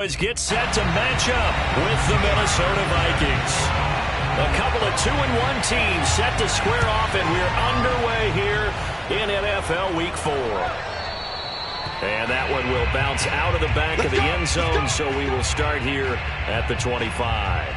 Get set to match up with the Minnesota Vikings. A couple of 2-1 teams set to square off, and we're underway here in NFL Week 4. And that one will bounce out of the back of the end zone, so we will start here at the 25.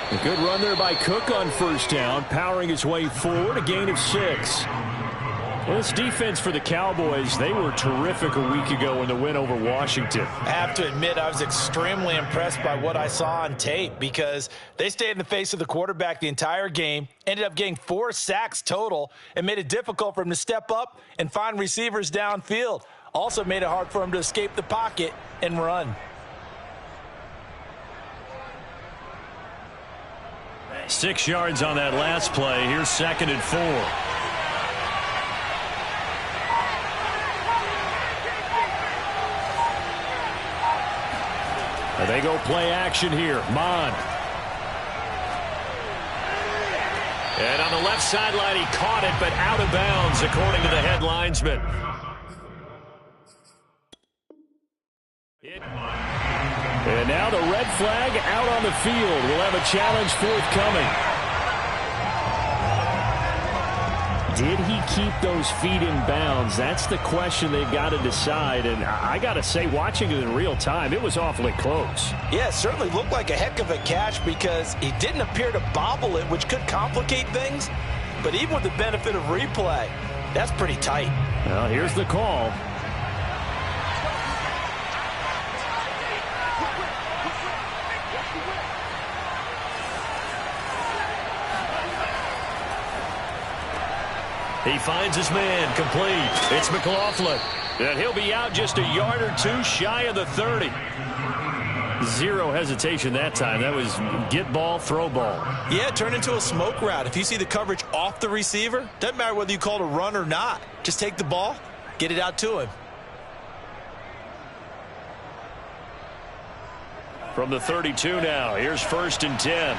A good run there by Cook on first down, powering his way forward, a gain of 6. Well, this defense for the Cowboys, they were terrific a week ago in the win over Washington. I have to admit, I was extremely impressed by what I saw on tape because they stayed in the face of the quarterback the entire game, ended up getting 4 sacks total, and made it difficult for him to step up and find receivers downfield. Also made it hard for him to escape the pocket and run. 6 yards on that last play. Here's 2nd and 4. They go play action here. Mon. And on the left sideline, he caught it, but out of bounds, according to the head linesman. And now the red flag out on the field. We'll have a challenge forthcoming. Did he keep those feet in bounds? That's the question they've got to decide. And I got to say, watching it in real time, it was awfully close. Yeah, it certainly looked like a heck of a catch because he didn't appear to bobble it, which could complicate things. But even with the benefit of replay, that's pretty tight. Well, here's the call. He finds his man, complete. It's McLaughlin. And he'll be out just a yard or 2 shy of the 30. Zero hesitation that time. That was get ball, throw ball. Yeah, turn into a smoke route. If you see the coverage off the receiver, doesn't matter whether you call it a run or not. Just take the ball, get it out to him. From the 32 now, here's 1st and 10.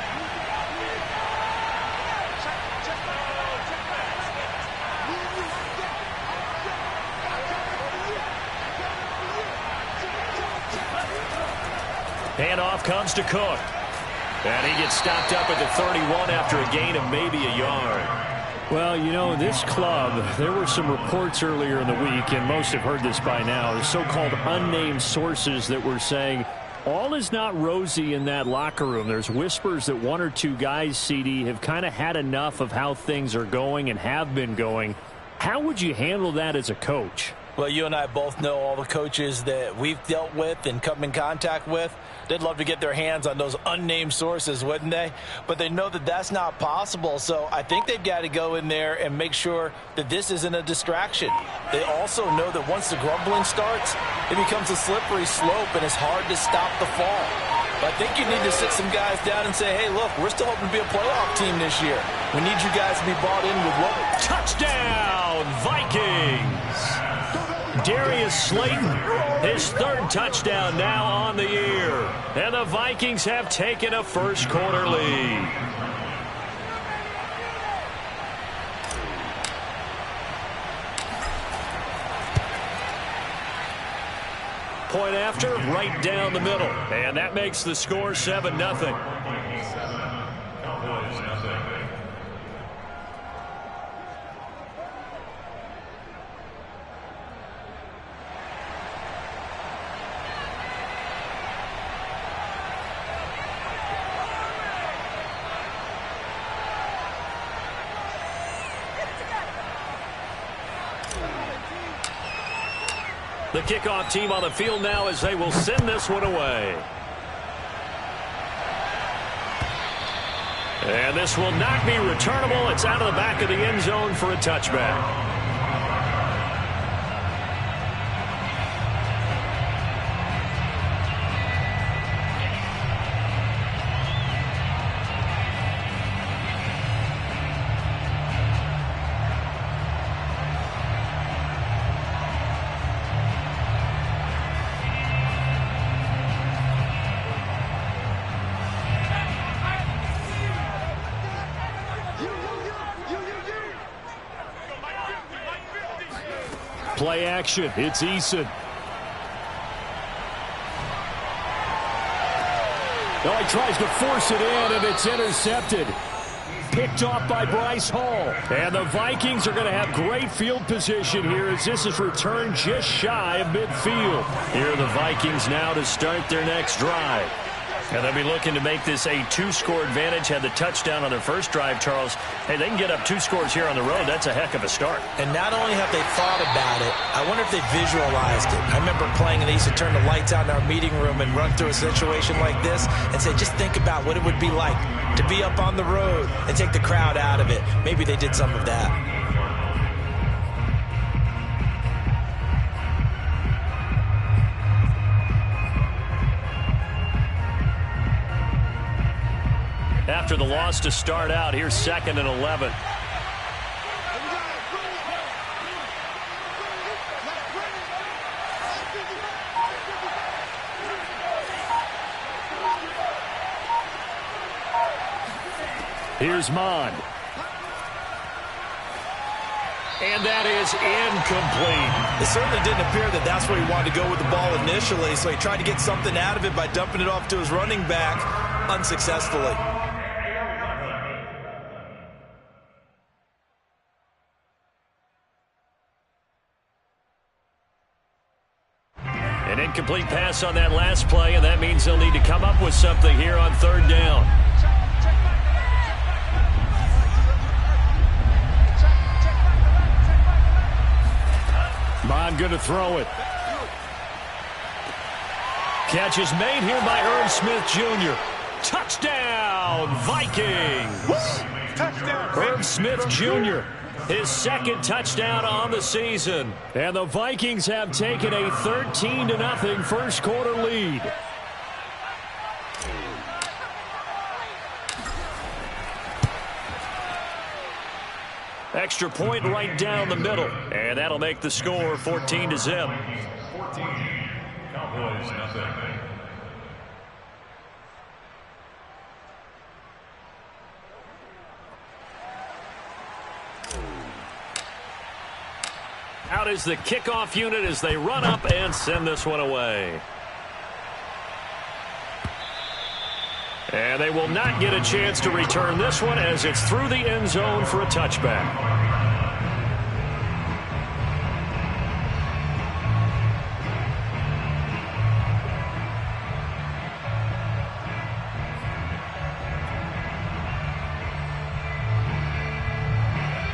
Handoff comes to Cook. And he gets stopped up at the 31 after a gain of maybe a yard. Well, you know, this club, there were some reports earlier in the week, and most have heard this by now, the so-called unnamed sources that were saying all is not rosy in that locker room. There's whispers that 1 or 2 guys, CD, have kind of had enough of how things are going and have been going. How would you handle that as a coach? Well, you and I both know all the coaches that we've dealt with and come in contact with. They'd love to get their hands on those unnamed sources, wouldn't they? But they know that that's not possible. So I think they've got to go in there and make sure that this isn't a distraction. They also know that once the grumbling starts, it becomes a slippery slope and it's hard to stop the fall. But I think you need to sit some guys down and say, hey, look, we're still hoping to be a playoff team this year. We need you guys to be bought in with what? Touchdown, Vikings! Darius Slayton, his 3rd touchdown now on the year. And the Vikings have taken a first-quarter lead. Point after, right down the middle. And that makes the score 7-0. The kickoff team on the field now as they will send this one away. And this will not be returnable. It's out of the back of the end zone for a touchback. Play action. It's Eason. Oh, he tries to force it in, and it's intercepted. Picked off by Bryce Hall. And the Vikings are going to have great field position here as this is returned just shy of midfield. Here are the Vikings now to start their next drive. And they'll be looking to make this a two-score advantage. Had the touchdown on their first drive, Charles. Hey, they can get up 2 scores here on the road. That's a heck of a start. And not only have they thought about it, I wonder if they visualized it. I remember playing, and they used to turn the lights out in our meeting room and run through a situation like this and say, just think about what it would be like to be up on the road and take the crowd out of it. Maybe they did some of that. After the loss to start out, here's 2nd and 11. Here's Mond. And that is incomplete. It certainly didn't appear that that's where he wanted to go with the ball initially, so he tried to get something out of it by dumping it off to his running back unsuccessfully. An incomplete pass on that last play, and that means they'll need to come up with something here on 3rd down. Mond going to throw it. Catch is made here by Irv Smith Jr. Touchdown, Vikings! Touchdown. Irv Smith Jr., his 2nd touchdown on the season. And the Vikings have taken a 13-0 first quarter lead. Extra point right down the middle. And that'll make the score 14-0. 14. Cowboys, nothing. Out is the kickoff unit as they run up and send this one away. And they will not get a chance to return this one as it's through the end zone for a touchback.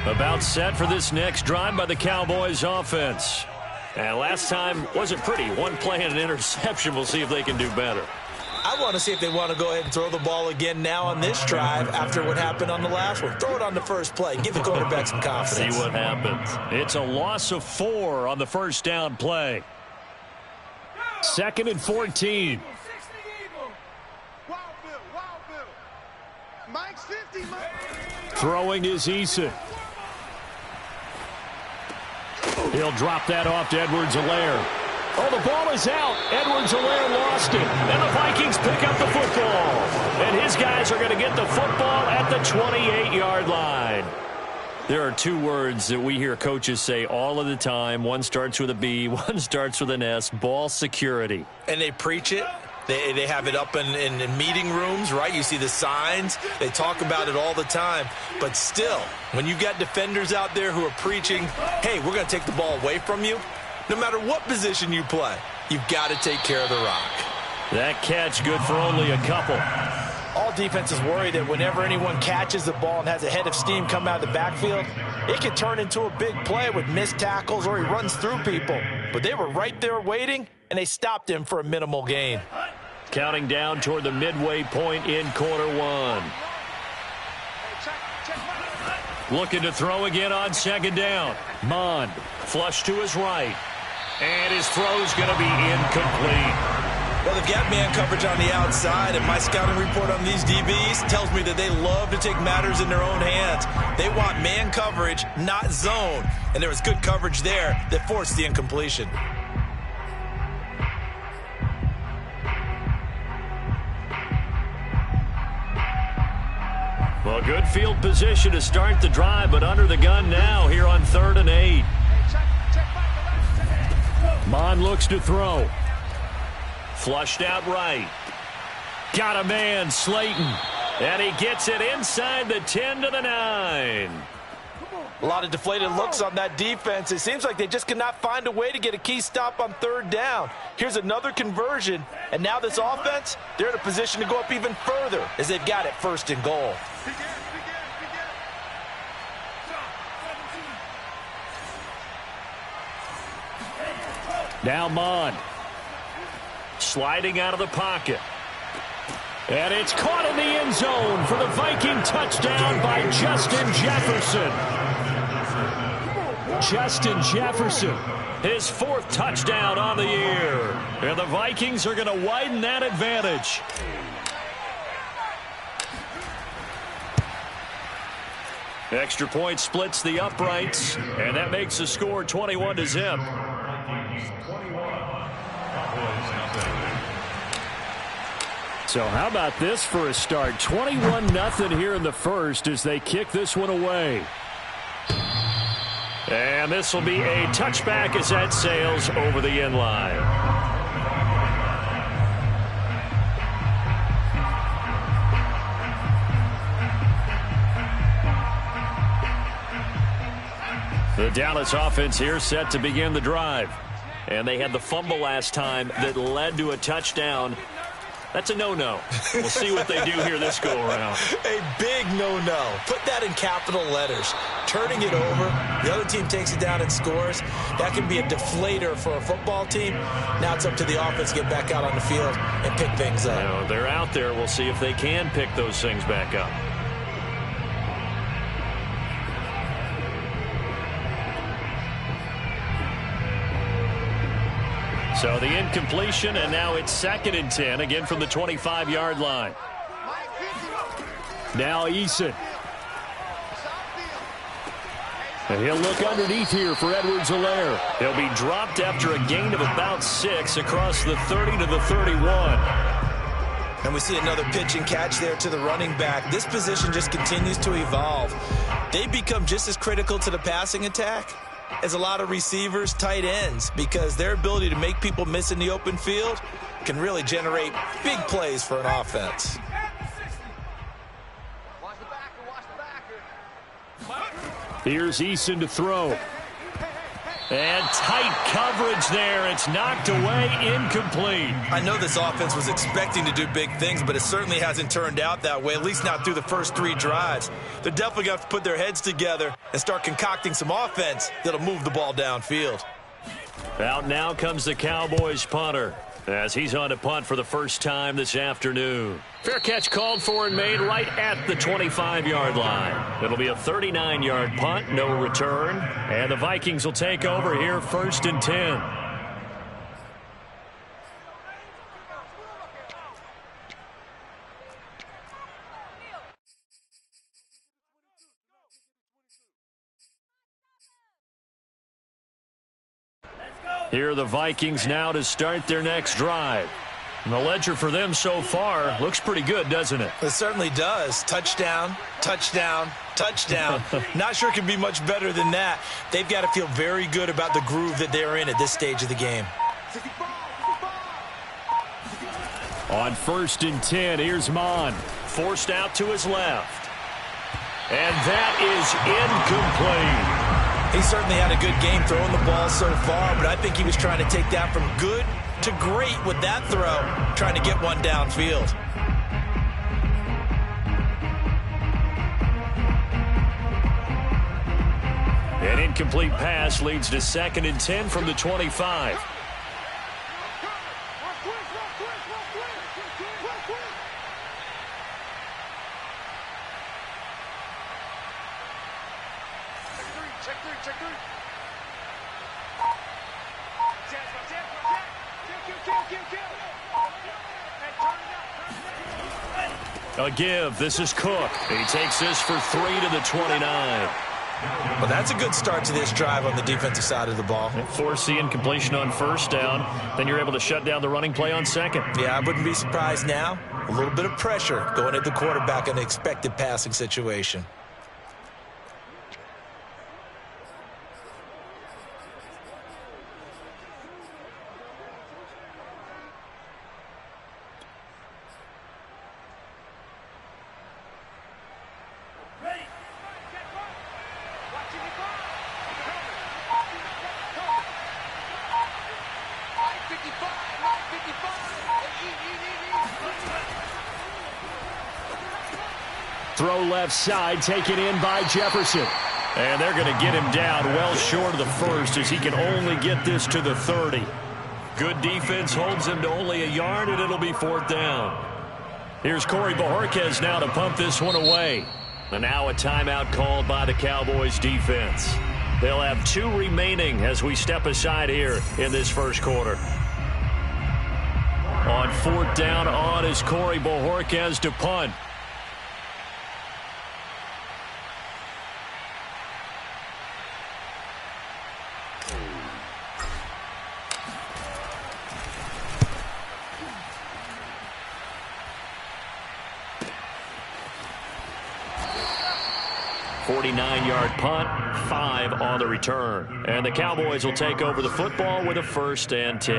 About set for this next drive by the Cowboys offense. And last time wasn't pretty. One play and an interception. We'll see if they can do better. I want to see if they want to go ahead and throw the ball again now on this drive after what happened on the last one. Throw it on the first play. Give the quarterback some confidence. See what happens. It's a loss of 4 on the first down play. 2nd and 14. Throwing is Eason. He'll drop that off to Edwards-Helaire. Oh, the ball is out. Edwards-Helaire lost it. And the Vikings pick up the football. And his guys are going to get the football at the 28-yard line. There are 2 words that we hear coaches say all of the time. One starts with a B, one starts with an S. Ball security. And they preach it. They have it up in meeting rooms, right? You see the signs. They talk about it all the time. But still, when you got defenders out there who are preaching, hey, we're going to take the ball away from you, no matter what position you play, you've got to take care of the rock. That catch good for only a couple. All defenses worry that whenever anyone catches the ball and has a head of steam come out of the backfield, it can turn into a big play with missed tackles or he runs through people. but they were right there waiting, and they stopped him for a minimal gain. Counting down toward the midway point in quarter one. Looking to throw again on second down. Mond, flush to his right. And his throw's going to be incomplete. Well, they've got man coverage on the outside, and my scouting report on these DBs tells me that they love to take matters in their own hands. They want man coverage, not zone. And there was good coverage there that forced the incompletion. Well, good field position to start the drive, but under the gun now here on 3rd and 8. Mond looks to throw. Flushed out right. Got a man, Slayton. And he gets it inside the 10 to the 9. A lot of deflated looks on that defense. It seems like they just cannot find a way to get a key stop on 3rd down. Here's another conversion, and now this offense, they're in a position to go up even further as they've got it 1st and goal. Now Mond. Sliding out of the pocket. And it's caught in the end zone for the Viking touchdown by Justin Jefferson. Justin Jefferson, his 4th touchdown on the year. And the Vikings are going to widen that advantage. Extra point splits the uprights, and that makes the score 21-0. So how about this for a start? 21-0 here in the first as they kick this one away. And this will be a touchback as that sails over the end line. The Dallas offense here set to begin the drive. And they had the fumble last time that led to a touchdown. That's a no-no. We'll see what they do here this go-around. A big no-no. Put that in capital letters. Turning it over, the other team takes it down and scores. That can be a deflator for a football team. Now it's up to the offense to get back out on the field and pick things up. You know, they're out there. We'll see if they can pick those things back up. So the incompletion, and now it's 2nd and 10, again from the 25-yard line. Now Eason. And he'll look underneath here for Edwards-Helaire. He'll be dropped after a gain of about 6 across the 30 to the 31. And we see another pitch and catch there to the running back. This position just continues to evolve. They become just as critical to the passing attack as a lot of receivers, tight ends, because their ability to make people miss in the open field can really generate big plays for an offense. Here's Eason to throw. And tight coverage there. It's knocked away, incomplete. I know this offense was expecting to do big things, but it certainly hasn't turned out that way, at least not through the first 3 drives. They're definitely going to have to put their heads together and start concocting some offense that'll move the ball downfield. Out now comes the Cowboys punter as he's on to punt for the first time this afternoon. Fair catch called for and made right at the 25-yard line. It'll be a 39-yard punt, no return. And the Vikings will take over here 1st and 10. Here are the Vikings now to start their next drive. And the ledger for them so far looks pretty good, doesn't it? It certainly does. Touchdown, touchdown, touchdown. Not sure it can be much better than that. They've got to feel very good about the groove that they're in at this stage of the game. On 1st and 10, here's Mond. Forced out to his left. And that is incomplete. He certainly had a good game throwing the ball so far, but I think he was trying to take that from good to great with that throw, trying to get one downfield. An incomplete pass leads to 2nd and 10 from the 25. A give. This is Cook. He takes this for 3 to the 29. Well, that's a good start to this drive on the defensive side of the ball. Force the incompletion on 1st down. Then you're able to shut down the running play on 2nd. Yeah, I wouldn't be surprised now. A little bit of pressure going at the quarterback in an expected passing situation. Throw left side, taken in by Jefferson. And they're going to get him down well short of the 1st as he can only get this to the 30. Good defense holds him to only a yard, and it'll be 4th down. Here's Corey Bojorquez now to punt this one away. And now a timeout called by the Cowboys defense. They'll have 2 remaining as we step aside here in this 1st quarter. On 4th down, on is Corey Bojorquez to punt. Yard punt, 5 on the return. And the Cowboys will take over the football with a 1st and 10.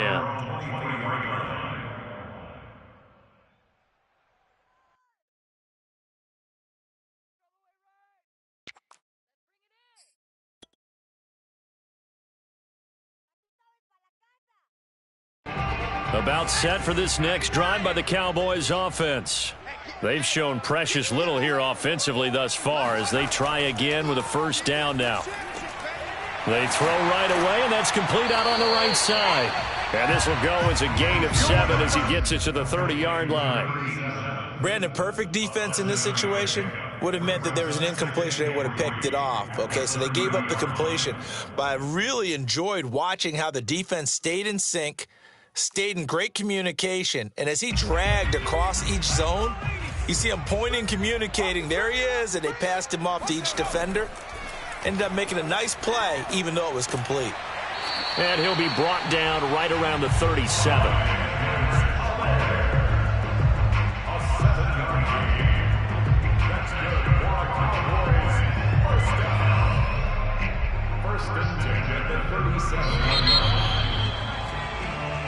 About set for this next drive by the Cowboys offense. They've shown precious little here offensively thus far as they try again with a 1st down now. They throw right away, and that's complete out on the right side. And this will go as a gain of 7 as he gets it to the 30-yard line. Brandon, perfect defense in this situation would have meant that there was an incompletion. They would have picked it off. Okay, so they gave up the completion. But I really enjoyed watching how the defense stayed in sync, stayed in great communication, and as he dragged across each zone, you see him pointing, communicating. There he is, and they passed him off to each defender. Ended up making a nice play, even though it was complete. And he'll be brought down right around the 37.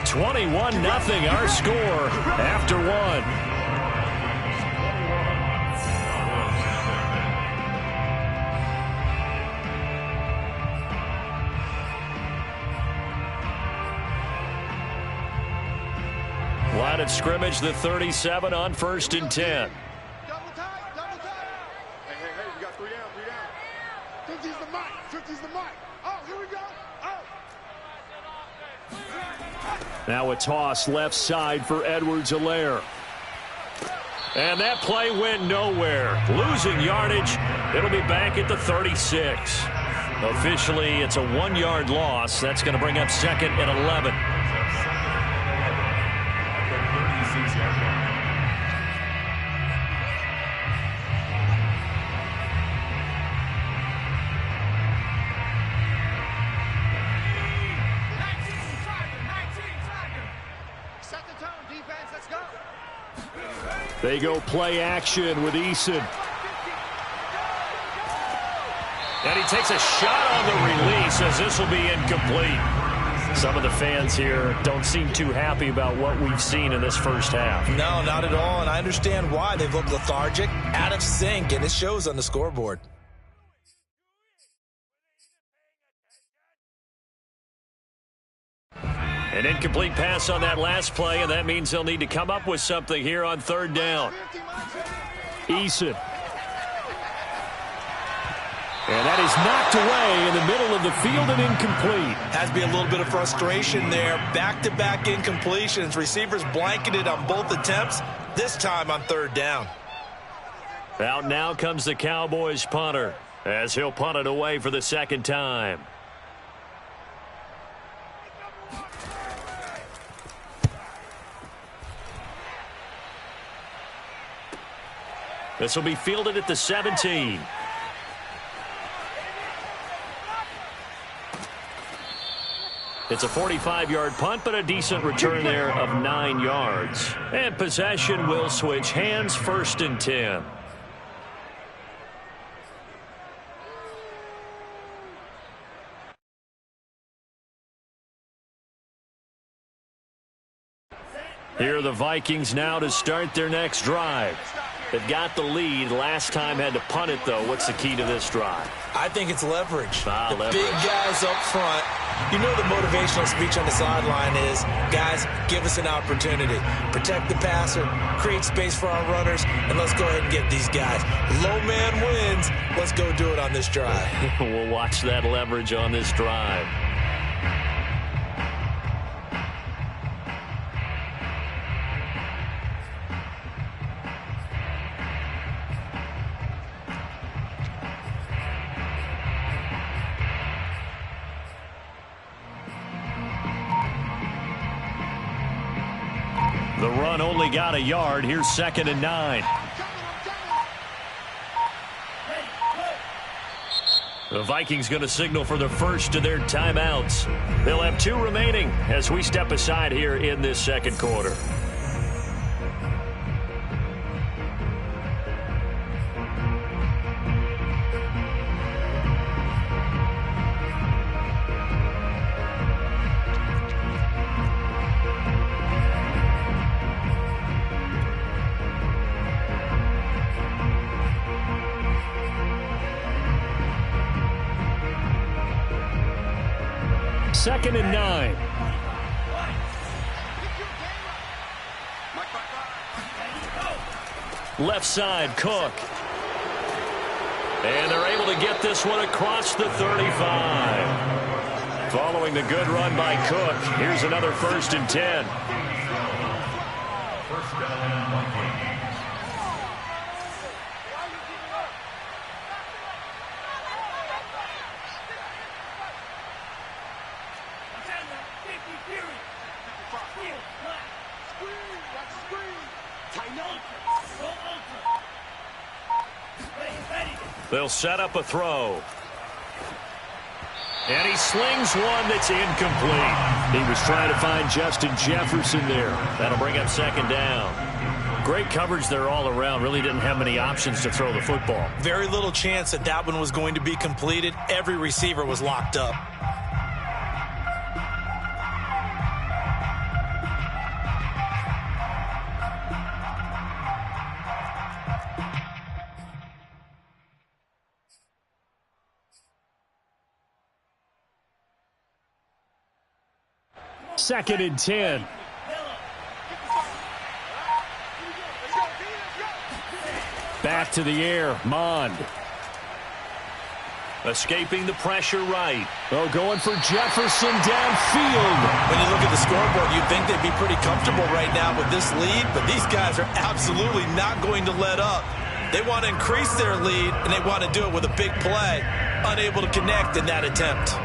$21-0 our score after 1. Line of scrimmage, the 37 on 1st and 10. Double tight, double tight. Hey, we got 3 down. 50's the mic, 50's the mic. Oh, here we go. Oh. Now a toss left side for Edwards-Helaire. And that play went nowhere. Losing yardage. It'll be back at the 36. Officially, it's a 1-yard loss. That's going to bring up 2nd and 11. They go play action with Eason. And he takes a shot on the release as this will be incomplete. Some of the fans here don't seem too happy about what we've seen in this 1st half. No, not at all, and I understand why. They've looked lethargic, out of sync, and it shows on the scoreboard. An incomplete pass on that last play, and that means they'll need to come up with something here on 3rd down. Eason. And that is knocked away in the middle of the field and incomplete. Has to be a little bit of frustration there. Back-to-back incompletions. Receivers blanketed on both attempts, this time on third down. Out now comes the Cowboys punter, as he'll punt it away for the second time. This will be fielded at the 17. It's a 45-yard punt, but a decent return there of 9 yards. And possession will switch hands, 1st and 10. Here are the Vikings now to start their next drive. They've got the lead. Last time had to punt it, though. What's the key to this drive? I think it's leverage. Leverage. Big guys up front. You know the motivational speech on the sideline is, guys, give us an opportunity. Protect the passer, create space for our runners, and let's go ahead and get these guys. Low man wins. Let's go do it on this drive. We'll watch that leverage on this drive. The run only got a yard. Here's 2nd and 9. The Vikings going to signal for the first of their timeouts. They'll have 2 remaining as we step aside here in this second quarter. Second and 9. Left side, Cook. And they're able to get this one across the 35. Following the good run by Cook, here's another 1st and 10. First down, Vikings. They'll set up a throw. And he slings one that's incomplete. He was trying to find Justin Jefferson there. That'll bring up 2nd down. Great coverage there all around. Really didn't have many options to throw the football. Very little chance that that one was going to be completed. Every receiver was locked up. Second and 10. Back to the air, Mond. Escaping the pressure right. Oh, going for Jefferson downfield. When you look at the scoreboard, you'd think they'd be pretty comfortable right now with this lead, but these guys are absolutely not going to let up. They want to increase their lead, and they want to do it with a big play. Unable to connect in that attempt.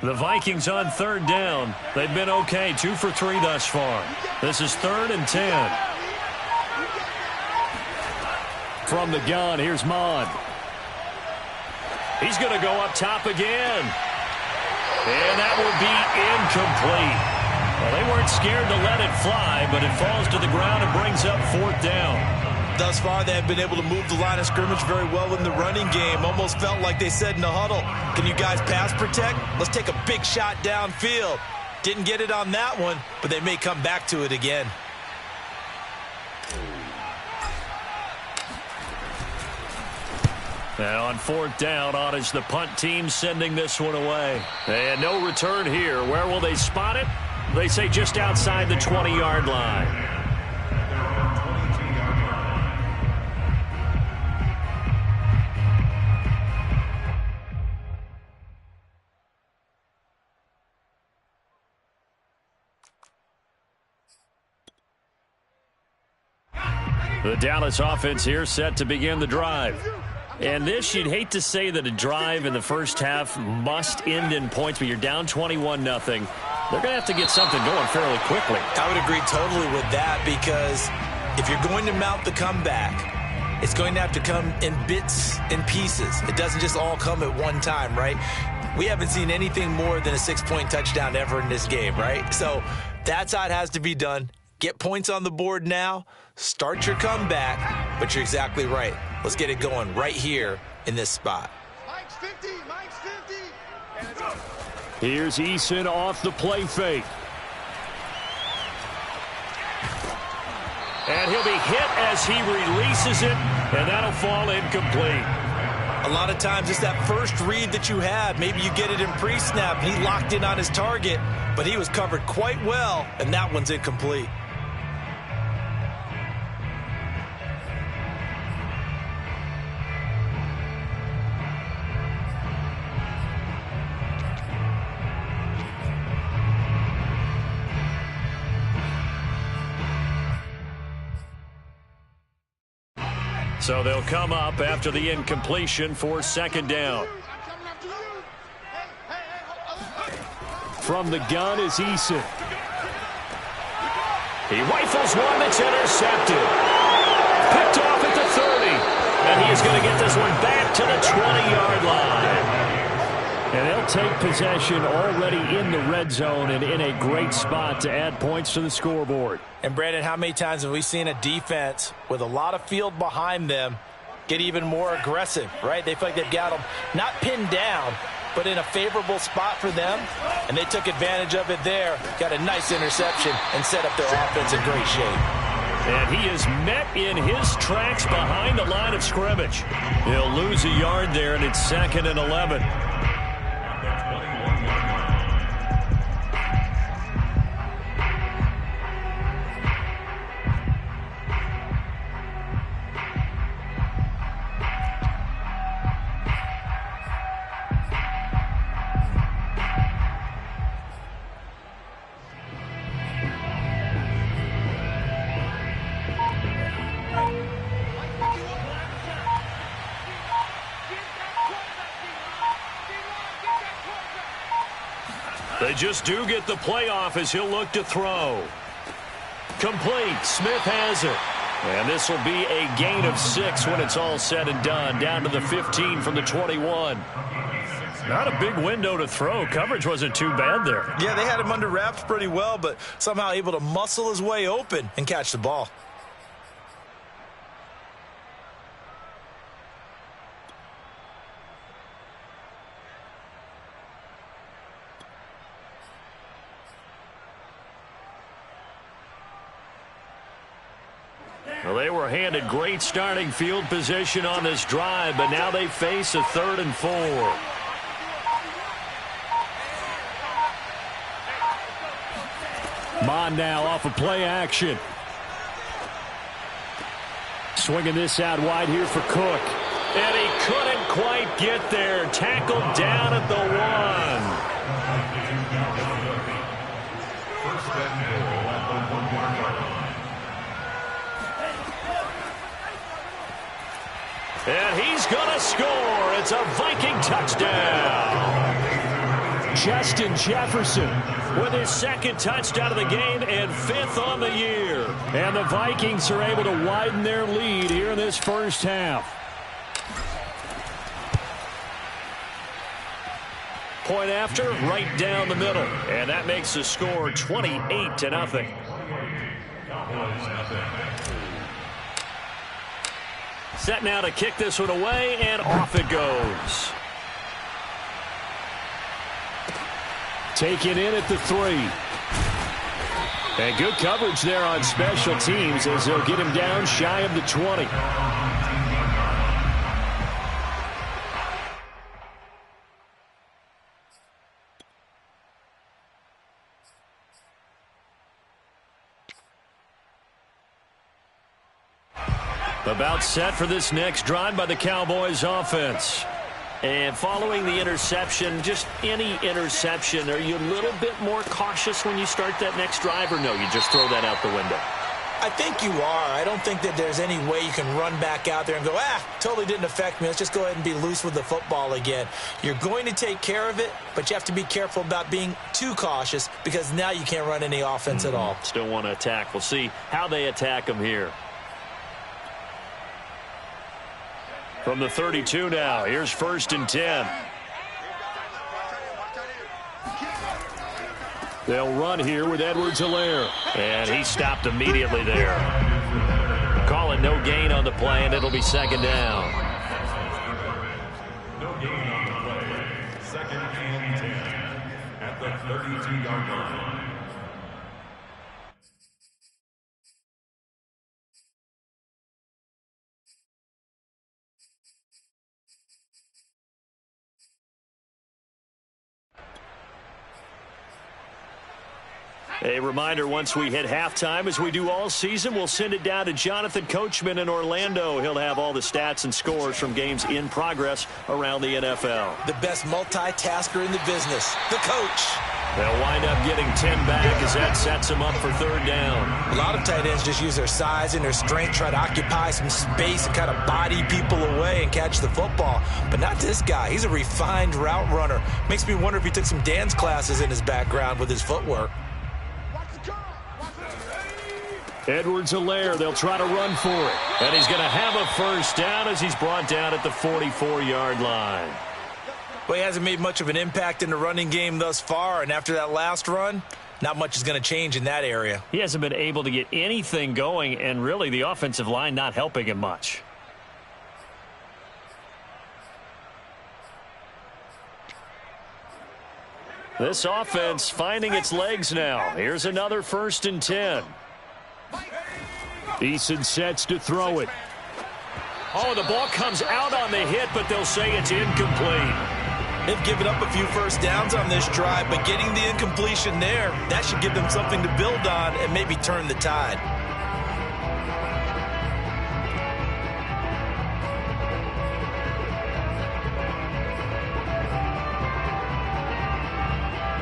The Vikings on 3rd down. They've been okay, 2 for 3 thus far. This is 3rd and 10. From the gun, here's Mond. He's going to go up top again. And that will be incomplete. Well, they weren't scared to let it fly, but it falls to the ground and brings up 4th down. Thus far, they have been able to move the line of scrimmage very well in the running game. Almost felt like they said in the huddle, can you guys pass protect? Let's take a big shot downfield. Didn't get it on that one, but they may come back to it again. And on 4th down, on is the punt team sending this one away. And no return here. Where will they spot it? They say just outside the 20-yard line. The Dallas offense here set to begin the drive. And this, you'd hate to say that a drive in the first half must end in points, but you're down 21-0. They're going to have to get something going fairly quickly. I would agree totally with that, because if you're going to mount the comeback, it's going to have to come in bits and pieces. It doesn't just all come at one time, right? We haven't seen anything more than a 6-point touchdown ever in this game, right? So that's how it has to be done. Get points on the board now. Start your comeback. But you're exactly right. Let's get it going right here in this spot. Mike's 50. Mike's 50. Here's Eason off the play fake. And he'll be hit as he releases it, and that'll fall incomplete. A lot of times it's that first read that you have. Maybe you get it in pre-snap. He locked in on his target, but he was covered quite well, and that one's incomplete. So they'll come up after the incompletion for 2nd down. From the gun is Eason. He rifles one that's intercepted. Picked off at the 30. And he is going to get this one back to the 20-yard line. And they'll take possession already in the red zone and in a great spot to add points to the scoreboard. And, Brandon, how many times have we seen a defense with a lot of field behind them get even more aggressive, right? They feel like they've got them not pinned down, but in a favorable spot for them, and they took advantage of it there, got a nice interception, and set up their offense in great shape. And he is met in his tracks behind the line of scrimmage. He'll lose a yard there, and it's 2nd and 11. They just do get the playoff as he'll look to throw. Complete. Smith has it. And this will be a gain of 6 when it's all said and done. Down to the 15 from the 21. Not a big window to throw. Coverage wasn't too bad there. Yeah, they had him under wraps pretty well, but somehow able to muscle his way open and catch the ball. Well, they were handed great starting field position on this drive, but now they face a 3rd and 4. Mon now off of play action. Swinging this out wide here for Cook. And he couldn't quite get there. Tackled down at the 1. And he's going to score. It's a Viking touchdown. Justin Jefferson with his 2nd touchdown of the game and 5th on the year. And the Vikings are able to widen their lead here in this first half. Point after, right down the middle. And that makes the score 28-0. Set now to kick this one away, and off it goes. Taken in at the 3. And good coverage there on special teams as they'll get him down shy of the 20. About set for this next drive by the Cowboys offense. And following the interception, just any interception, are you a little bit more cautious when you start that next drive, or no, you just throw that out the window? I think you are. I don't think that there's any way you can run back out there and go, totally didn't affect me. Let's just go ahead and be loose with the football again. You're going to take care of it, but you have to be careful about being too cautious because now you can't run any offense at all. Still want to attack. We'll see how they attack them here. From the 32 now, here's 1st and 10. They'll run here with Edwards-Helaire. And he stopped immediately there. Calling no gain on the play, and it'll be 2nd down. No gain on the play. 2nd and 10 at the 32-yard line. A reminder, once we hit halftime, as we do all season, we'll send it down to Jonathan Coachman in Orlando. He'll have all the stats and scores from games in progress around the NFL. The best multitasker in the business, the coach. They'll wind up getting 10 back as that sets them up for 3rd down. A lot of tight ends just use their size and their strength, try to occupy some space and kind of body people away and catch the football. But not this guy. He's a refined route runner. Makes me wonder if he took some dance classes in his background with his footwork. Edwards-Helaire, they'll try to run for it. And he's going to have a 1st down as he's brought down at the 44-yard line. Well, he hasn't made much of an impact in the running game thus far, and after that last run, not much is going to change in that area. He hasn't been able to get anything going, and really the offensive line not helping him much. This offense finding its legs now. Here's another 1st and 10. Eason sets to throw it. Oh, the ball comes out on the hit, but they'll say it's incomplete. They've given up a few 1st downs on this drive, but getting the incompletion there, that should give them something to build on and maybe turn the tide.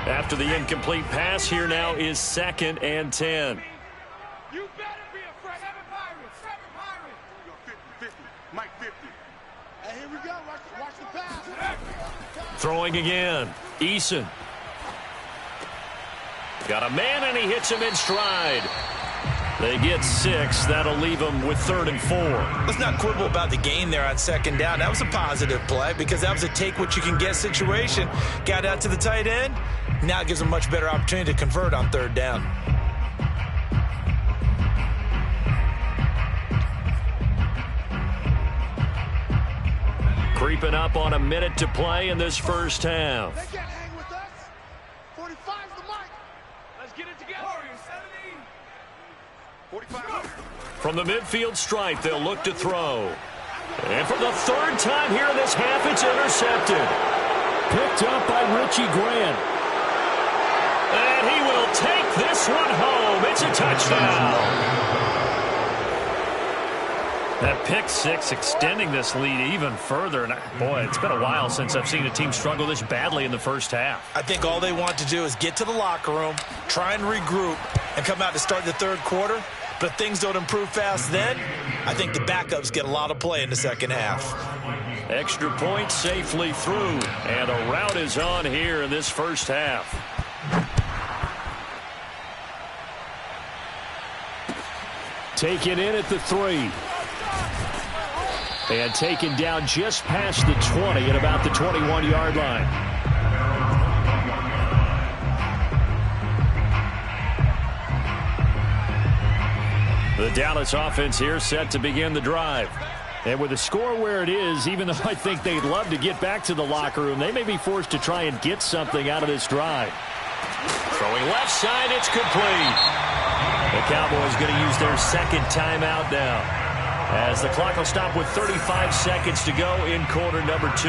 After the incomplete pass, here now is 2nd and 10. You better be afraid. 7 Pirates. 50, Mike 50. Hey, here we go. Watch the pass. Throwing again. Eason. Got a man, and he hits him in stride. They get 6. That'll leave them with 3rd and 4. Let's not quibble about the gain there on 2nd down. That was a positive play because that was a take-what-you-can-get situation. Got out to the tight end. Now it gives them a much better opportunity to convert on 3rd down. Creeping up on a minute to play in this 1st half. They can't hang with us. 45's the mic. Let's get it together. 45. From the midfield stripe, they'll look to throw. And for the 3rd time here in this half, it's intercepted. Picked up by Richie Grant. And he will take this one home. It's a touchdown. That pick 6 extending this lead even further. And boy, it's been a while since I've seen a team struggle this badly in the 1st half. I think all they want to do is get to the locker room, try and regroup, and come out to start the 3rd quarter. But if things don't improve fast then, I think the backups get a lot of play in the 2nd half. Extra point safely through. And a route is on here in this 1st half. Taken in at the 3. And taken down just past the 20 at about the 21-yard line. The Dallas offense here set to begin the drive. And with the score where it is, even though I think they'd love to get back to the locker room, they may be forced to try and get something out of this drive. Throwing left side, it's complete. The Cowboys going to use their 2nd timeout now, as the clock will stop with 35 seconds to go in quarter number 2.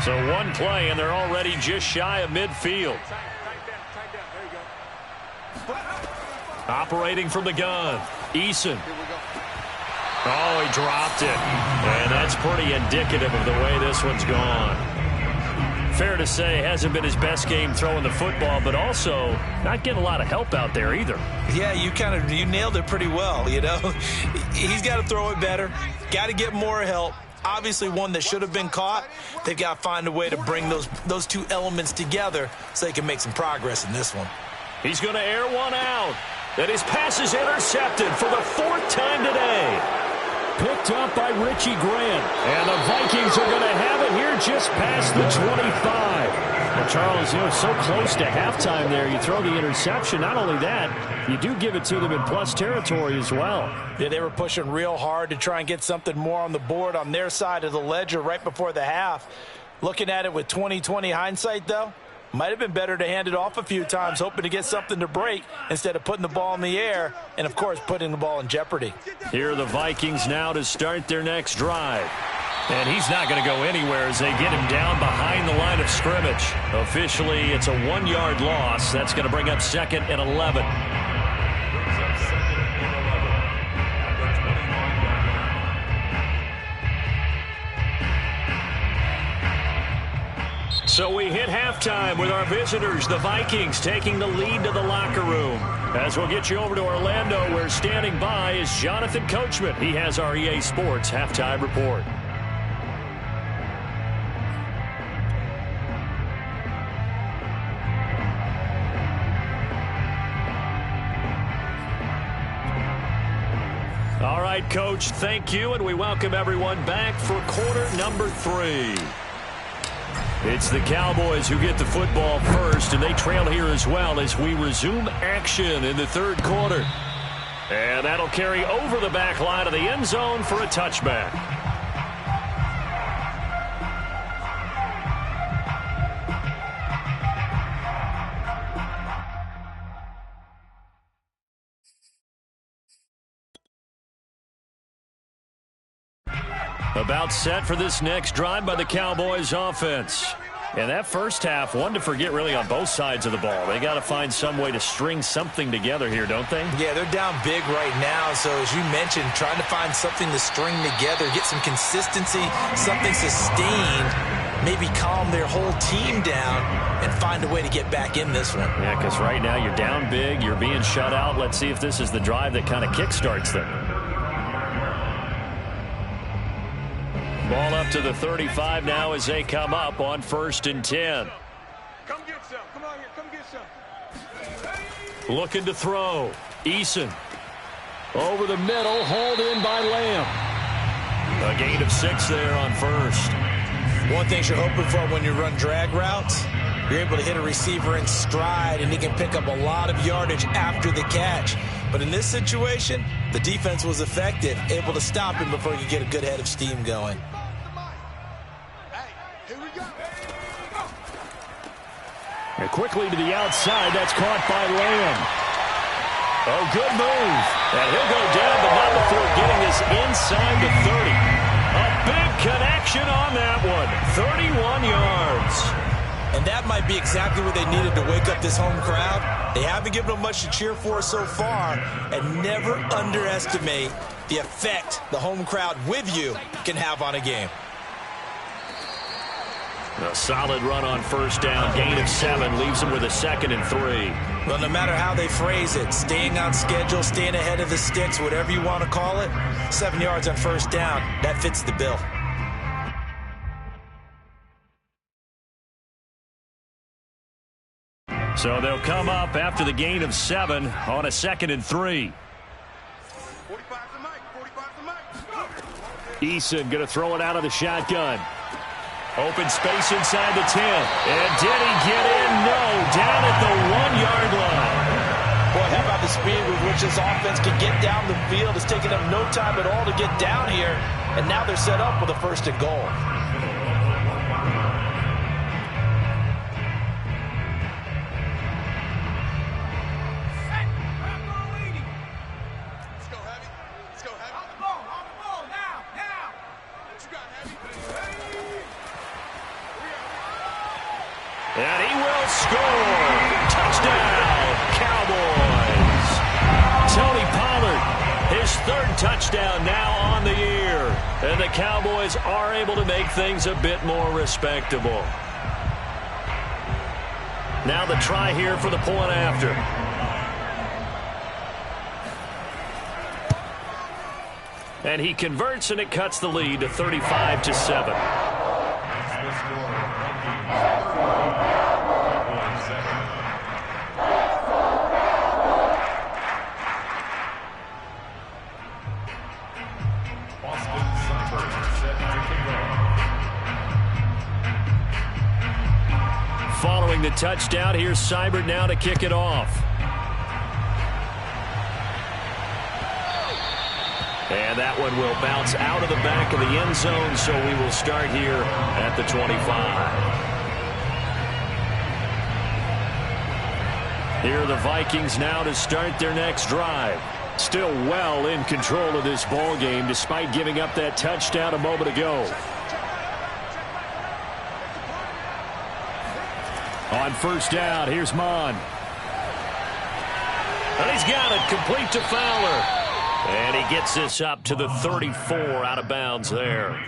So one play, and they're already just shy of midfield. Operating from the gun, Eason. Oh, he dropped it. And that's pretty indicative of the way this one's gone. Fair to say, hasn't been his best game throwing the football, but also not getting a lot of help out there either. Yeah, you nailed it pretty well, you know. He's got to throw it better, got to get more help. Obviously one that should have been caught. They've got to find a way to bring those two elements together so they can make some progress in this one. He's going to air one out. And his pass is intercepted for the 4th time today. Picked up by Richie Grant. And the Vikings are going to have it here just past the 25. Well, Charles, so close to halftime there. You throw the interception. Not only that, you do give it to them in plus territory as well. Yeah, they were pushing real hard to try and get something more on the board on their side of the ledger right before the half. Looking at it with 20/20 hindsight, though, might have been better to hand it off a few times, hoping to get something to break instead of putting the ball in the air and, of course, putting the ball in jeopardy. Here are the Vikings now to start their next drive. And he's not going to go anywhere as they get him down behind the line of scrimmage. Officially, it's a 1-yard loss. That's going to bring up 2nd and 11. So we hit halftime with our visitors, the Vikings, taking the lead to the locker room. As we'll get you over to Orlando, where standing by is Jonathan Coachman. He has our EA Sports halftime report. All right, Coach, thank you, and we welcome everyone back for quarter number 3. It's the Cowboys who get the football first, and they trail here as well as we resume action in the 3rd quarter. And that'll carry over the back line of the end zone for a touchback. About set for this next drive by the Cowboys offense. And that first half, one to forget really on both sides of the ball. They got to find some way to string something together here, don't they? Yeah, they're down big right now. So as you mentioned, trying to find something to string together, get some consistency, something sustained, maybe calm their whole team down and find a way to get back in this one. Yeah, because right now you're down big, you're being shut out. Let's see if this is the drive that kind of kickstarts them. Ball up to the 35 now as they come up on 1st and 10. Come get some. Come on here. Come get some. Looking to throw. Eason. Over the middle, hauled in by Lamb. A gain of 6 there on 1st. One thing you're hoping for when you run drag routes, you're able to hit a receiver in stride, and he can pick up a lot of yardage after the catch. But in this situation, the defense was effective, able to stop him before you get a good head of steam going. And quickly to the outside, that's caught by Lamb. Oh, good move. And he'll go down, but not before getting this inside the 30. A big connection on that one. 31 yards. And that might be exactly what they needed to wake up this home crowd. They haven't given them much to cheer for so far, and never underestimate the effect the home crowd with you can have on a game. A solid run on 1st down, gain of 7, leaves them with a 2nd and 3. Well, no matter how they phrase it, staying on schedule, staying ahead of the sticks, whatever you want to call it, 7 yards on 1st down, that fits the bill. So they'll come up after the gain of 7 on a 2nd and 3. 45 to Mike. 45 to Mike. Eason going to throw it out of the shotgun. Open space inside the 10. And did he get in? No. Down at the 1-yard line. Boy, how about the speed with which this offense can get down the field? It's taken them no time at all to get down here. And now they're set up with a 1st and goal. And he will score. Touchdown, Cowboys. And the Cowboys are able to make things a bit more respectable. Now the try here for the point after. And he converts, and it cuts the lead to 35-7. Following the touchdown, here's Seibert now to kick it off. And that one will bounce out of the back of the end zone, so we will start here at the 25. Here are the Vikings now to start their next drive. Still well in control of this ball game despite giving up that touchdown a moment ago. On first down, here's Mon. And he's got it, complete to Fowler. And he gets this up to the 34, out of bounds there.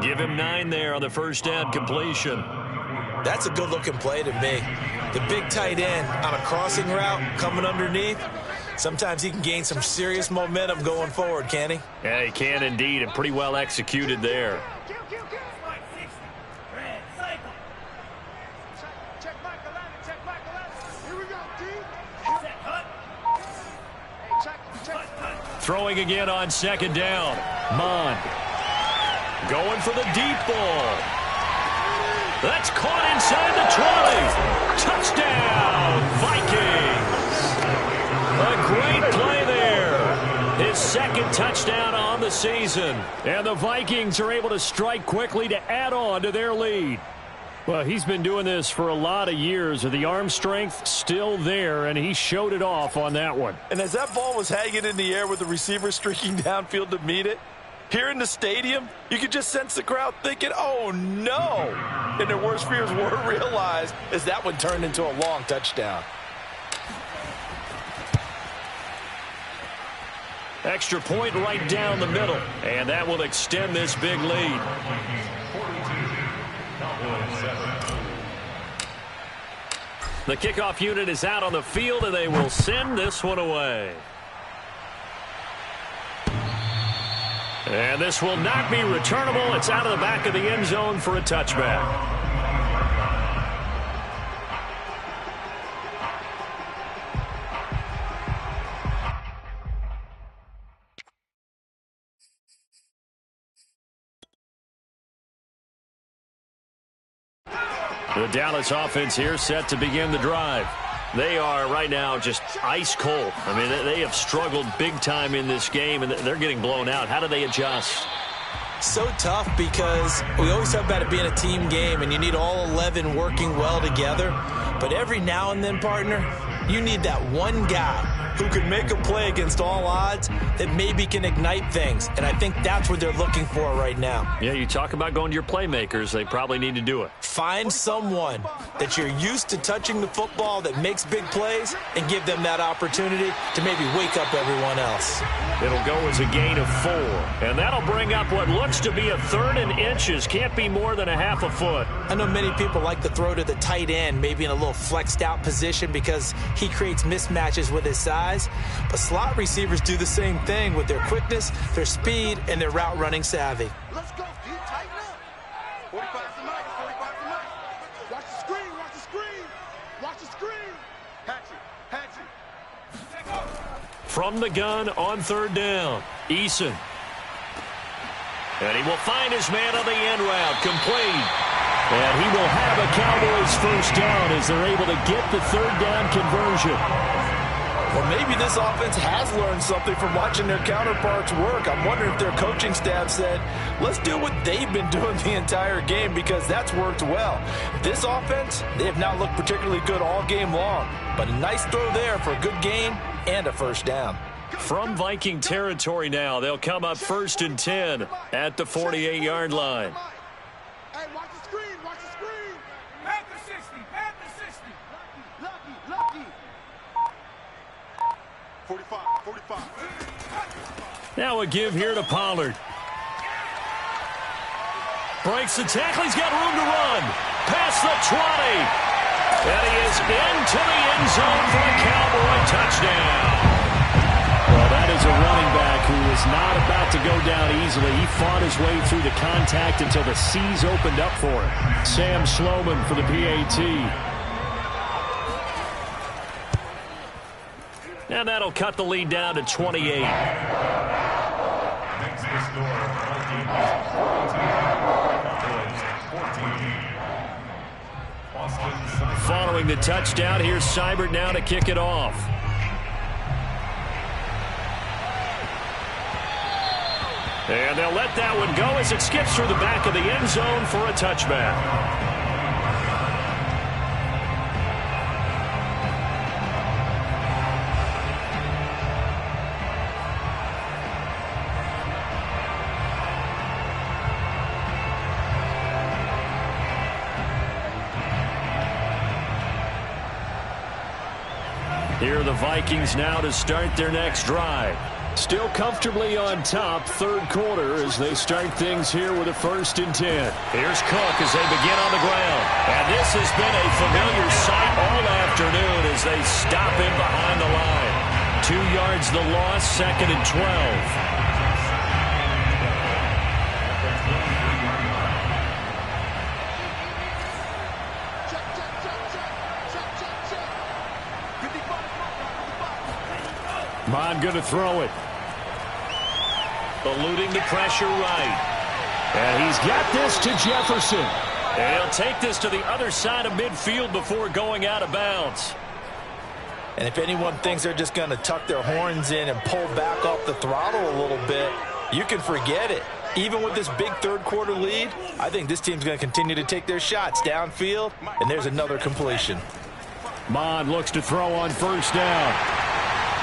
Give him 9 there on the first down completion. That's a good-looking play to me. The big tight end on a crossing route coming underneath. Sometimes he can gain some serious momentum going forward, can he? Yeah, he can indeed, and pretty well executed there. Throwing again on second down. Mon going for the deep ball. That's caught inside the 20. Touchdown, Vikings. A great play there. His second touchdown on the season. And the Vikings are able to strike quickly to add on to their lead. Well, he's been doing this for a lot of years. The arm strength still there, and he showed it off on that one. And as that ball was hanging in the air with the receiver streaking downfield to meet it, here in the stadium, you could just sense the crowd thinking, oh, no. And their worst fears were realized as that one turned into a long touchdown. Extra point right down the middle, and that will extend this big lead. The kickoff unit is out on the field, and they will send this one away. And this will not be returnable. It's out of the back of the end zone for a touchback. The Dallas offense here set to begin the drive. They are right now just ice cold. I mean, they have struggled big time in this game, and they're getting blown out. How do they adjust? So tough because we always talk about it being a team game, and you need all 11 working well together. But every now and then, partner, you need that one guy who can make a play against all odds that maybe can ignite things. And I think that's what they're looking for right now. Yeah, you talk about going to your playmakers. They probably need to do it. Find someone that you're used to touching the football that makes big plays and give them that opportunity to maybe wake up everyone else. It'll go as a gain of 4. And that'll bring up what looks to be a 3rd and inches. Can't be more than a half a foot. I know many people like to throw to the tight end, maybe in a little flexed out position because he creates mismatches with his size. But slot receivers do the same thing with their quickness, their speed, and their route running savvy. Let's go, D. Tighten up. 45 to Mike. 45 to Mike. Watch the screen. Watch the screen. Watch the screen. Hatchet. Hatchet. From the gun on 3rd down, Eason. And he will find his man on the end route, complete. And he will have a Cowboys first down as they're able to get the 3rd down conversion. Well, maybe this offense has learned something from watching their counterparts work. I'm wondering if their coaching staff said, let's do what they've been doing the entire game because that's worked well. This offense, they have not looked particularly good all game long. But a nice throw there for a good gain and a first down. From Viking territory now, they'll come up 1st and 10 at the 48-yard line. Hey, watch the screen. Watch the screen. Panther 60. Panther 60. Lucky. 45. Now a give here to Pollard. Breaks the tackle. He's got room to run. Past the 20. And he is into the end zone for a Cowboy touchdown. Well, that is a running back who is not about to go down easily. He fought his way through the contact until the C's opened up for him. Sam Sloman for the PAT. And that'll cut the lead down to 28. Makes the score. Following the touchdown, here's Seibert now to kick it off. And they'll let that one go as it skips through the back of the end zone for a touchback. Here are the Vikings now to start their next drive. Still comfortably on top, third quarter, as they start things here with a 1st and 10. Here's Cook as they begin on the ground. And this has been a familiar sight all afternoon as they stop him behind the line. 2 yards the loss, 2nd and 12. Mon going to throw it. Eluding the pressure right. And he's got this to Jefferson. And he'll take this to the other side of midfield before going out of bounds. And if anyone thinks they're just going to tuck their horns in and pull back off the throttle a little bit, you can forget it. Even with this big third quarter lead, I think this team's going to continue to take their shots downfield. And there's another completion. Mon looks to throw on 1st down.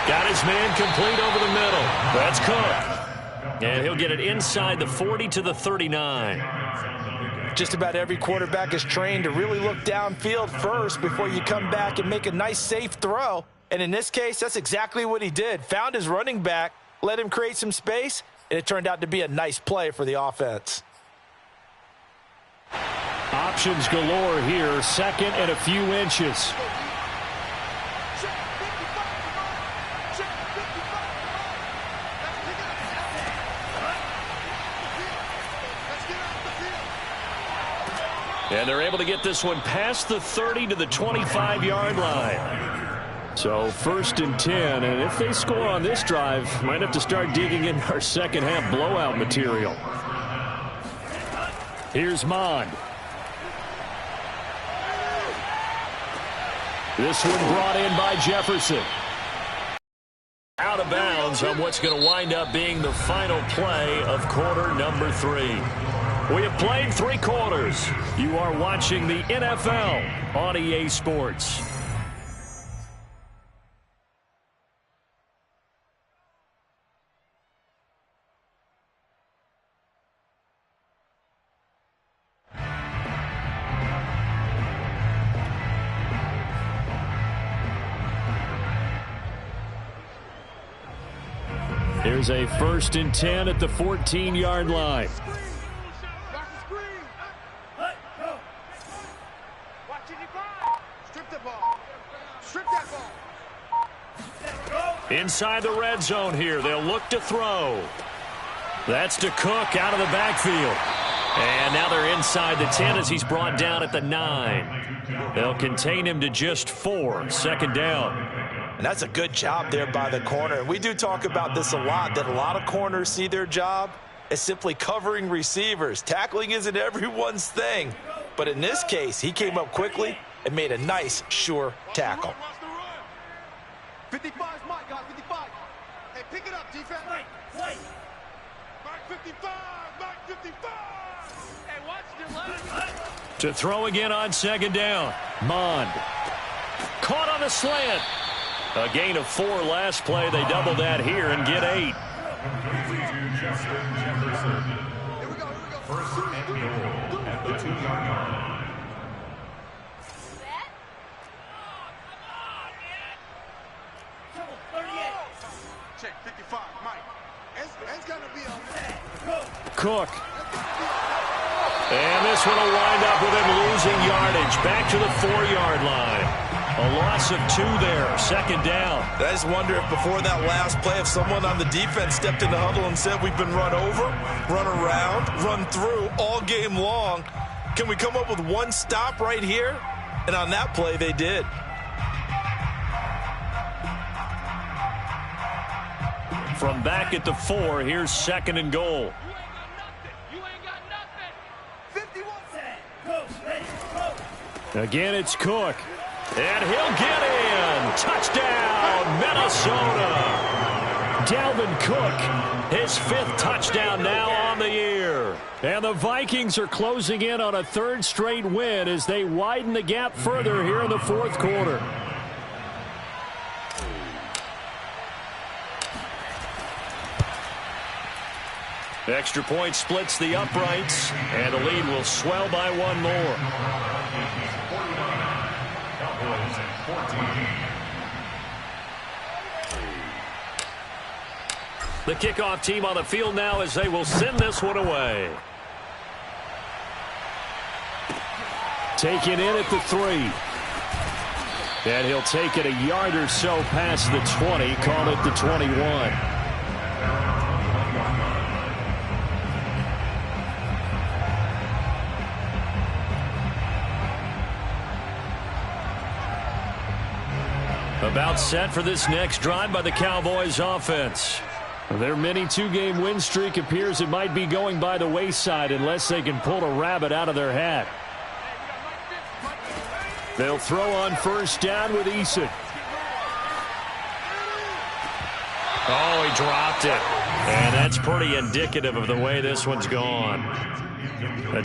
Got his man complete over the middle. That's Cook. And he'll get it inside the 40 to the 39. Just about every quarterback is trained to really look downfield first before you come back and make a nice, safe throw. And in this case, that's exactly what he did. Found his running back, let him create some space, and it turned out to be a nice play for the offense. Options galore here. 2nd and a few inches. And they're able to get this one past the 30 to the 25-yard line. So 1st and 10, and if they score on this drive, might have to start digging in our second-half blowout material. Here's Mond. This one brought in by Jefferson. Out of bounds on what's going to wind up being the final play of quarter number 3. We have played 3 quarters. You are watching the NFL on EA Sports. Here's a 1st and 10 at the 14-yard line. Inside the red zone here. They'll look to throw. That's to Cook out of the backfield. And now they're inside the 10 as he's brought down at the 9. They'll contain him to just 4. 2nd down. And that's a good job there by the corner. We do talk about this a lot, that a lot of corners see their job as simply covering receivers. Tackling isn't everyone's thing. But in this case, he came up quickly and made a nice, sure tackle. 55 is Mike, guys, 55. Hey, pick it up, defense. Mike 55, Mike 55. Hey, watch your left. To throw again on 2nd down. Mond. Caught on the slant. A gain of 4 last play. They double that here and get 8. Here we go. 1st and goal at the 2-yard line. Check 55, Mike. It's gonna be a Cook. And this one will wind up with him losing yardage. Back to the 4-yard line. A loss of 2 there. Second down. I just wonder if before that last play, if someone on the defense stepped in the huddle and said, we've been run over, run around, run through all game long. Can we come up with one stop right here? And on that play, they did. From back at the 4, here's 2nd and goal. Again, it's Cook. And he'll get in. Touchdown, Minnesota. Dalvin Cook, his 5th touchdown now on the year. And the Vikings are closing in on a 3rd straight win as they widen the gap further here in the 4th quarter. Extra point splits the uprights, and the lead will swell by 1 more. The kickoff team on the field now as they will send this one away. Taken in at the 3. And he'll take it a yard or so past the 20, call it the 21. About set for this next drive by the Cowboys offense. Their mini 2-game win streak appears it might be going by the wayside unless they can pull a rabbit out of their hat. They'll throw on 1st down with Eason. Oh, he dropped it. And that's pretty indicative of the way this one's gone.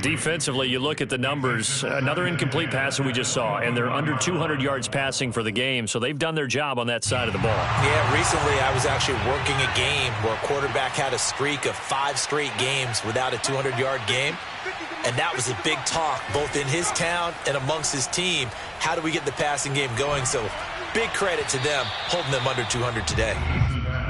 Defensively, you look at the numbers. Another incomplete pass that we just saw, and they're under 200 yards passing for the game, so they've done their job on that side of the ball. Yeah, recently I was actually working a game where a quarterback had a streak of 5 straight games without a 200-yard game, and that was a big talk both in his town and amongst his team. How do we get the passing game going? So big credit to them holding them under 200 today.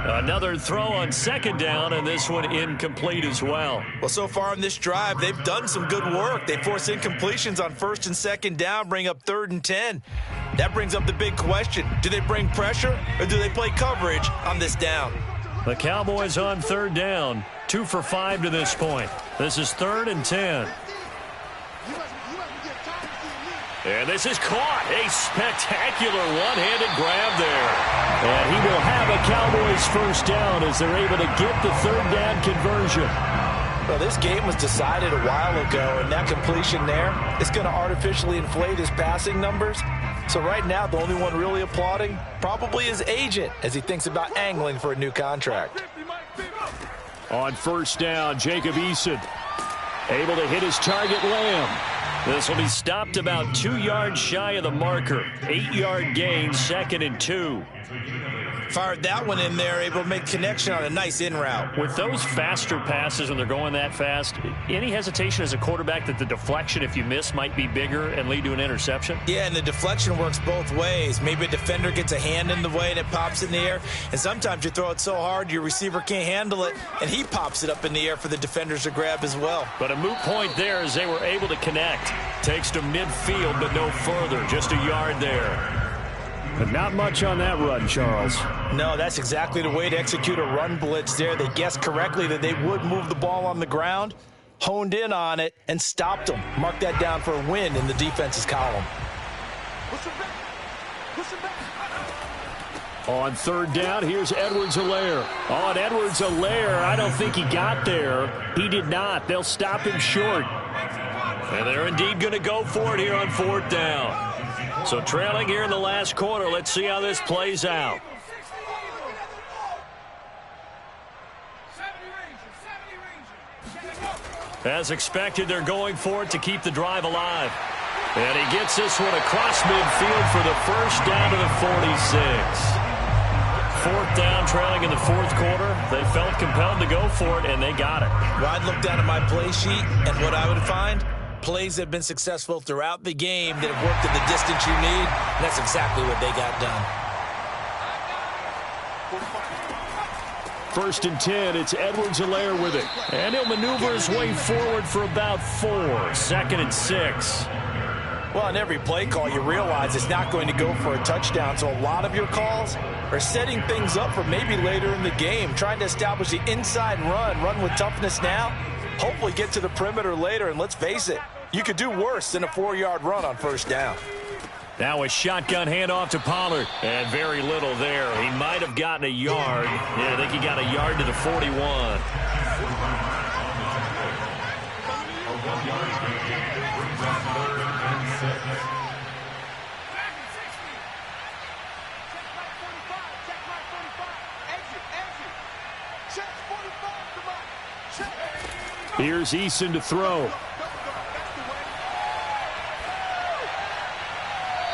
Another throw on 2nd down, and this one incomplete as well. Well, so far in this drive, they've done some good work. They force incompletions on 1st and 2nd down, bring up 3rd and 10. That brings up the big question. Do they bring pressure, or do they play coverage on this down? The Cowboys on 3rd down, 2 for 5 to this point. This is 3rd and 10. And this is caught. A spectacular one-handed grab there. And he will have a Cowboys 1st down as they're able to get the 3rd down conversion. Well, this game was decided a while ago, and that completion there is going to artificially inflate his passing numbers. So right now, the only one really applauding probably his agent as he thinks about angling for a new contract. On 1st down, Jacob Eason able to hit his target, Lamb. This will be stopped about 2 yards shy of the marker. 8-yard gain, 2nd and 2. Fired that one in there, able to make connection on a nice in route. With those faster passes when they're going that fast, any hesitation as a quarterback that the deflection, if you miss, might be bigger and lead to an interception? Yeah, and the deflection works both ways. Maybe a defender gets a hand in the way and it pops in the air, and sometimes you throw it so hard your receiver can't handle it, and he pops it up in the air for the defenders to grab as well. But a moot point there as they were able to connect. Takes to midfield, but no further. Just a yard there. But not much on that run, Charles. No, that's exactly the way to execute a run blitz there. They guessed correctly that they would move the ball on the ground, honed in on it, and stopped them. Mark that down for a win in the defense's column. On 3rd down, here's Edwards-Helaire. On Edwards-Helaire, I don't think he got there. He did not. They'll stop him short. And they're indeed going to go for it here on 4th down. So trailing here in the last quarter. Let's see how this plays out. As expected, they're going for it to keep the drive alive. And he gets this one across midfield for the 1st down to the 46. 4th down, trailing in the 4th quarter. They felt compelled to go for it, and they got it. Well, I'd look down at my play sheet, and what I would find, plays have been successful throughout the game that have worked at the distance you need, and that's exactly what they got done. First and 10, it's Edwards-Helaire with it. And he'll maneuver his way forward for about 4. Second and 6. Well, on every play call, you realize it's not going to go for a touchdown. So a lot of your calls are setting things up for maybe later in the game, trying to establish the inside run with toughness now, hopefully get to the perimeter later. And let's face it, you could do worse than a 4-yard run on first down. Now a shotgun handoff to Pollard. And very little there. He might have gotten a yard. Yeah, I think he got a yard to the 41. Here's Eason to throw.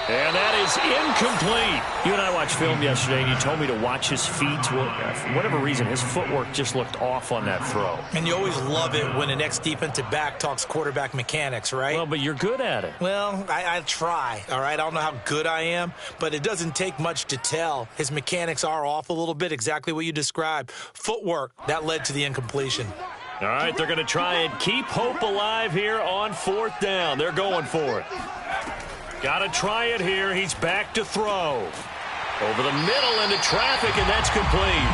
And that is incomplete. You and I watched film yesterday, and you told me to watch his feet. Well, for whatever reason, his footwork just looked off on that throw. And you always love it when an ex-defensive back talks quarterback mechanics, right? Well, but you're good at it. Well, I try, all right? I don't know how good I am, but it doesn't take much to tell. His mechanics are off a little bit, exactly what you described. Footwork, that led to the incompletion. All right, they're going to try and keep hope alive here on 4th down. They're going for it. Got to try it here. He's back to throw. Over the middle into traffic, and that's complete.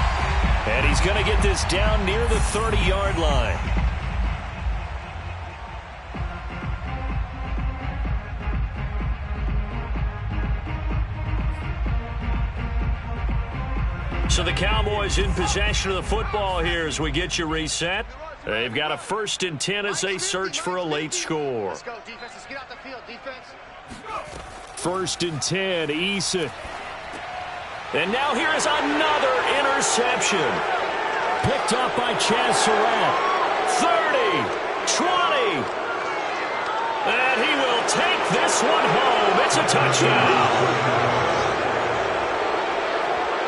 And he's going to get this down near the 30-yard line. So the Cowboys in possession of the football here as we get you reset. They've got a 1st and 10 as they search for a late score. Let's go, defense. Let's get out the field, defense. 1st and 10, Eason. And now here is another interception. Picked up by Chaz Surratt. 30, 20. And he will take this one home. It's a touchdown.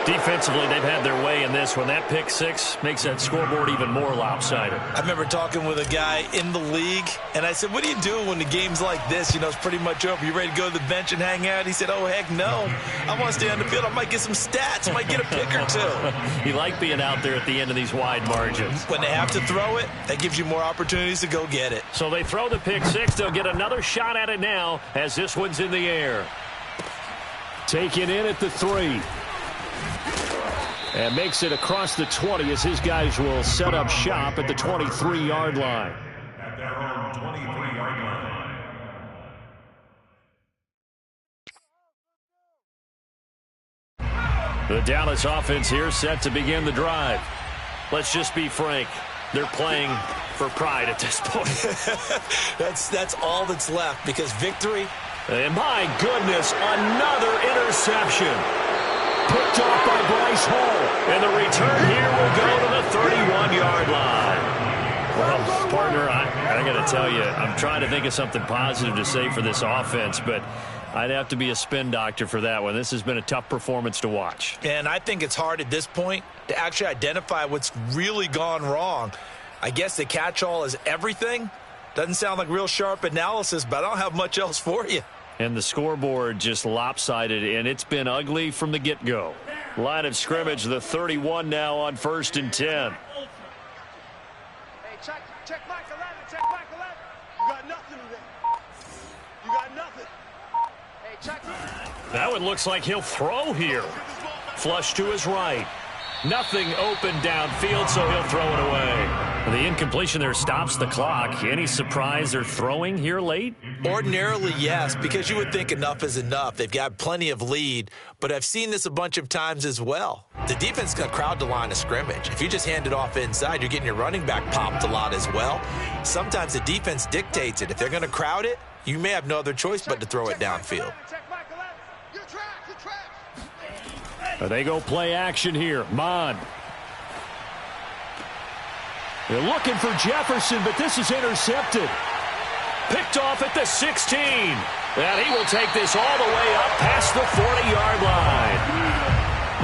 Defensively, they've had their way in this one. That pick 6 makes that scoreboard even more lopsided. I remember talking with a guy in the league, and I said, what do you do when the game's like this? You know, it's pretty much over. You ready to go to the bench and hang out? He said, oh, heck no. I want to stay on the field. I might get some stats. I might get a pick or 2. You like being out there at the end of these wide margins. When they have to throw it, that gives you more opportunities to go get it. So they throw the pick 6. They'll get another shot at it now as this one's in the air. Taken in at the 3. And makes it across the 20 as his guys will set up shop at the 23-yard line. At their own 23-yard line. The Dallas offense here set to begin the drive. Let's just be frank. They're playing for pride at this point. That's all that's left because victory. And my goodness, another interception. Picked off by Bryce Hall. And the return here will go to the 31-yard line. Well, partner, I got to tell you, I'm trying to think of something positive to say for this offense, but I'd have to be a spin doctor for that one. This has been a tough performance to watch. And I think it's hard at this point to actually identify what's really gone wrong. I guess the catch-all is everything. Doesn't sound like real sharp analysis, but I don't have much else for you. And the scoreboard just lopsided, and it's been ugly from the get-go. Line of scrimmage, the 31 now on 1st and 10. Hey, check Mike 11, check Mike 11. You got nothing today. You got nothing. Hey, check. That one looks like he'll throw here. Flush to his right. Nothing open downfield, so he'll throw it away. The incompletion there stops the clock. Any surprise they're throwing here late? Ordinarily, yes, because you would think enough is enough. They've got plenty of lead, but I've seen this a bunch of times as well. The defense is going to crowd the line of scrimmage. If you just hand it off inside, you're getting your running back popped a lot as well. Sometimes the defense dictates it. If they're going to crowd it, you may have no other choice but to throw it downfield. They go play action here. Mon. They're looking for Jefferson, but this is intercepted. Picked off at the 16. And he will take this all the way up past the 40-yard line.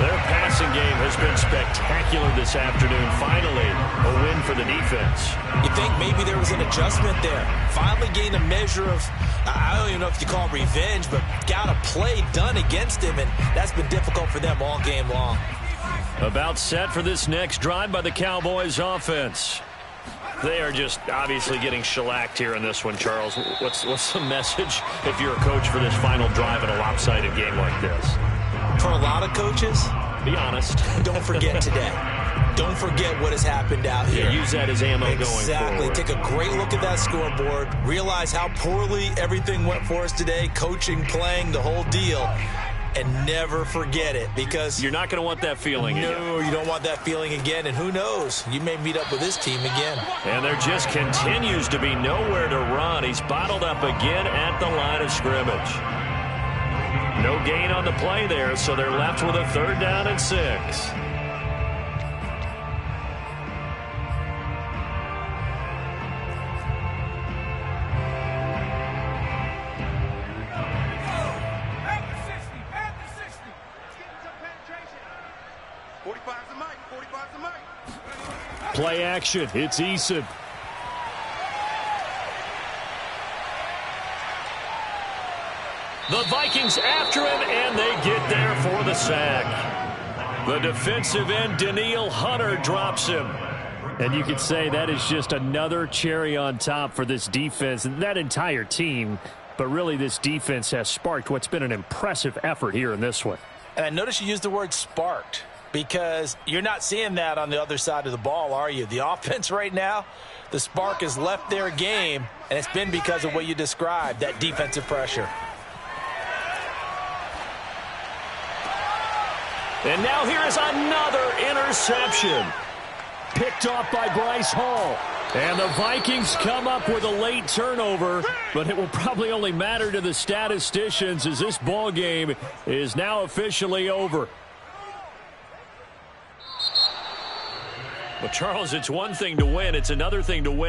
Their passing game has been spectacular this afternoon. Finally, a win for the defense. You think maybe there was an adjustment there. Finally gained a measure of, I don't even know if you call it revenge, but got a play done against him, and that's been difficult for them all game long. About set for this next drive by the Cowboys offense. They are just obviously getting shellacked here in this one, Charles. What's the message if you're a coach for this final drive in a lopsided game like this? For a lot of coaches, be honest. Don't forget today. Don't forget what has happened out here. Yeah, use that as ammo going forward. Exactly. Take a great look at that scoreboard. Realize how poorly everything went for us today. Coaching, playing, the whole deal. And never forget it, because you're not going to want that feeling again. No, you don't want that feeling again. And who knows? You may meet up with this team again. And there just continues to be nowhere to run. He's bottled up again at the line of scrimmage. No gain on the play there, so they're left with a 3rd down and 6. Play action. It's Eason. The Vikings after him, and they get there for the sack. The defensive end, Danielle Hunter, drops him. And you could say that is just another cherry on top for this defense and that entire team. But really, this defense has sparked what's been an impressive effort here in this one. And I noticed you used the word sparked, because you're not seeing that on the other side of the ball, are you? The offense right now, the spark has left their game, and it's been because of what you described, that defensive pressure. And now here is another interception. Picked off by Bryce Hall. And the Vikings come up with a late turnover, but it will probably only matter to the statisticians as this ball game is now officially over. Well, Charles, it's one thing to win. It's another thing to win